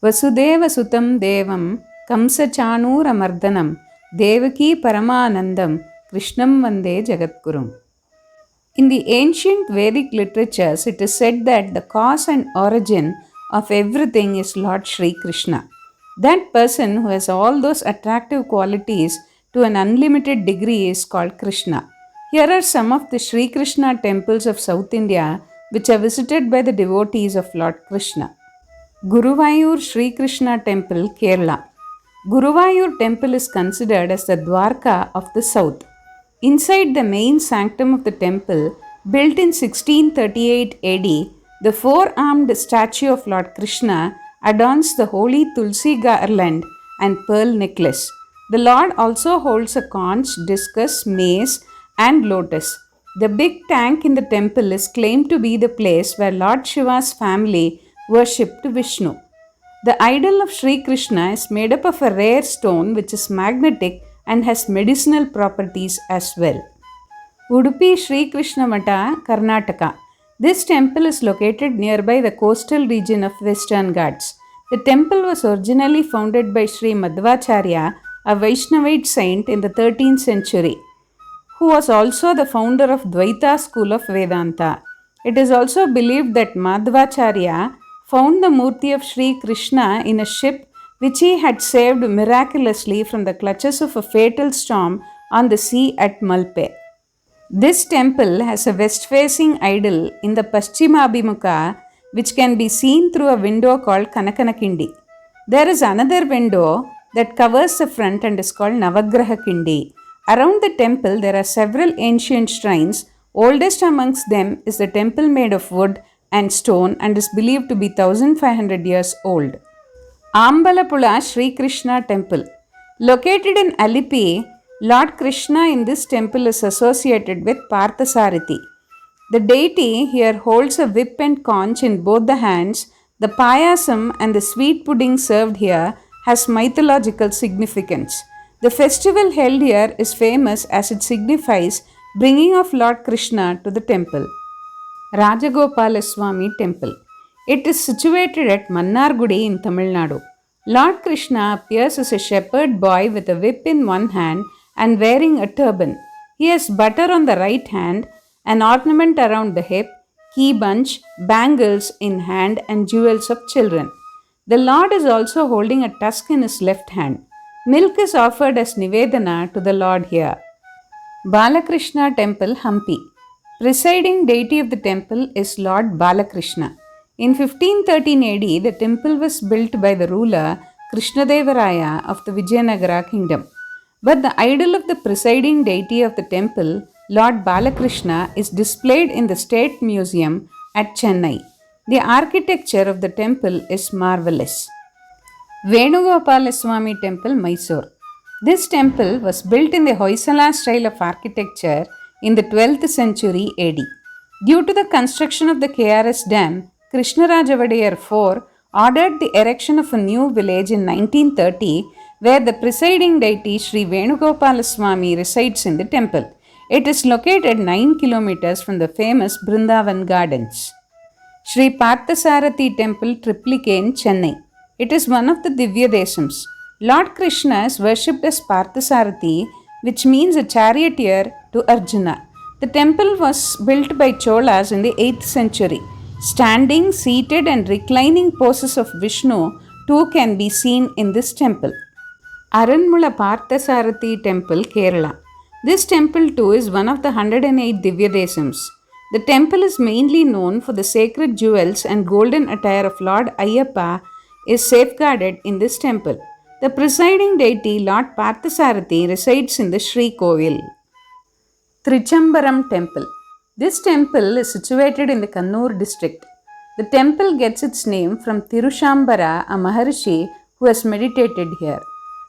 वसुदेवसुतं देवं कंसचाणूरमर्दनं देवकी परमानन्दं कृष्णं वन्दे जगद्गुरुम्. In the ancient Vedic literatures, it is said that the cause and origin of everything is Lord Sri Krishna. That person who has all those attractive qualities to an unlimited degree is called Krishna. Here are some of the Sri Krishna temples of South India which are visited by the devotees of Lord Krishna. Guruvayur Sri Krishna Temple, Kerala. Guruvayur Temple is considered as the Dwarka of the south. Inside the main sanctum of the temple, built in 1638 AD, the four-armed statue of Lord Krishna adorns the holy Tulsi garland and pearl necklace. The Lord also holds a conch, discus, mace, and lotus. The big tank in the temple is claimed to be the place where Lord Shiva's family worshipped Vishnu. The idol of Sri Krishna is made up of a rare stone which is magnetic and has medicinal properties as well. Udupi Sri Krishna Mata, Karnataka. This temple is located nearby the coastal region of Western Ghats. The temple was originally founded by Sri Madhvacharya, a Vaishnavite saint in the 13th century, who was also the founder of Dvaita school of Vedanta. It is also believed that Madhvacharya found the Murti of Sri Krishna in a ship which he had saved miraculously from the clutches of a fatal storm on the sea at Malpe. This temple has a west-facing idol in the Paschimabhimukha which can be seen through a window called Kanakanakindi. There is another window that covers the front and is called Navagraha Kindi. Around the temple there are several ancient shrines. Oldest amongst them is the temple made of wood and stone and is believed to be 1500 years old. Ambalapula Sri Krishna Temple. Located in Alipi, Lord Krishna in this temple is associated with Parthasarathi. The deity here holds a whip and conch in both the hands. The payasam and the sweet pudding served here has mythological significance. The festival held here is famous as it signifies bringing of Lord Krishna to the temple. Rajagopalaswamy Temple. It is situated at Mannargudi in Tamil Nadu. Lord Krishna appears as a shepherd boy with a whip in one hand and wearing a turban. He has butter on the right hand, an ornament around the hip, key bunch, bangles in hand, and jewels of children. The Lord is also holding a tusk in his left hand. Milk is offered as Nivedana to the Lord here. Balakrishna Temple, Hampi. Presiding deity of the temple is Lord Balakrishna. In 1513 AD, the temple was built by the ruler Krishnadevaraya of the Vijayanagara kingdom. But the idol of the presiding deity of the temple, Lord Balakrishna, is displayed in the State Museum at Chennai. The architecture of the temple is marvelous. Venugopalaswamy Temple, Mysore. This temple was built in the Hoysala style of architecture in the 12th century AD. Due to the construction of the KRS Dam, Krishnarajavadiyar IV ordered the erection of a new village in 1930 where the presiding deity Sri Venugopalaswamy resides in the temple. It is located 9 kilometers from the famous Brindavan Gardens. Sri Parthasarathi Temple, Triplicane, Chennai. It is one of the Divya Desams. Lord Krishna is worshipped as Parthasarathi, which means a charioteer to Arjuna. The temple was built by Cholas in the 8th century. Standing, seated, and reclining poses of Vishnu too can be seen in this temple. Aranmula Parthasarathi Temple, Kerala. This temple too is one of the 108 Divya Desams. The temple is mainly known for the sacred jewels and golden attire of Lord Ayyappa is safeguarded in this temple. The presiding deity Lord Parthasarathi resides in the Sri Kovil. Trichambaram Temple. This temple is situated in the Kannur district. The temple gets its name from Tirushambara, a Maharishi who has meditated here.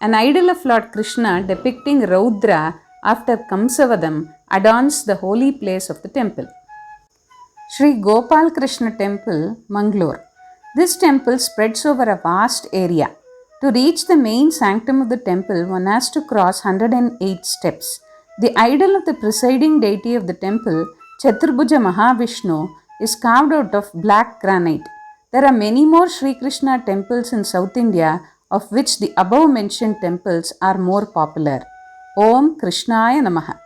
An idol of Lord Krishna depicting Raudra after Kamsavadam adorns the holy place of the temple. Sri Gopal Krishna Temple, Mangalore. This temple spreads over a vast area. To reach the main sanctum of the temple, one has to cross 108 steps. The idol of the presiding deity of the temple, Chaturbhuja Mahavishnu, is carved out of black granite. There are many more Sri Krishna temples in South India, of which the above mentioned temples are more popular. Om Krishnaya Namaha.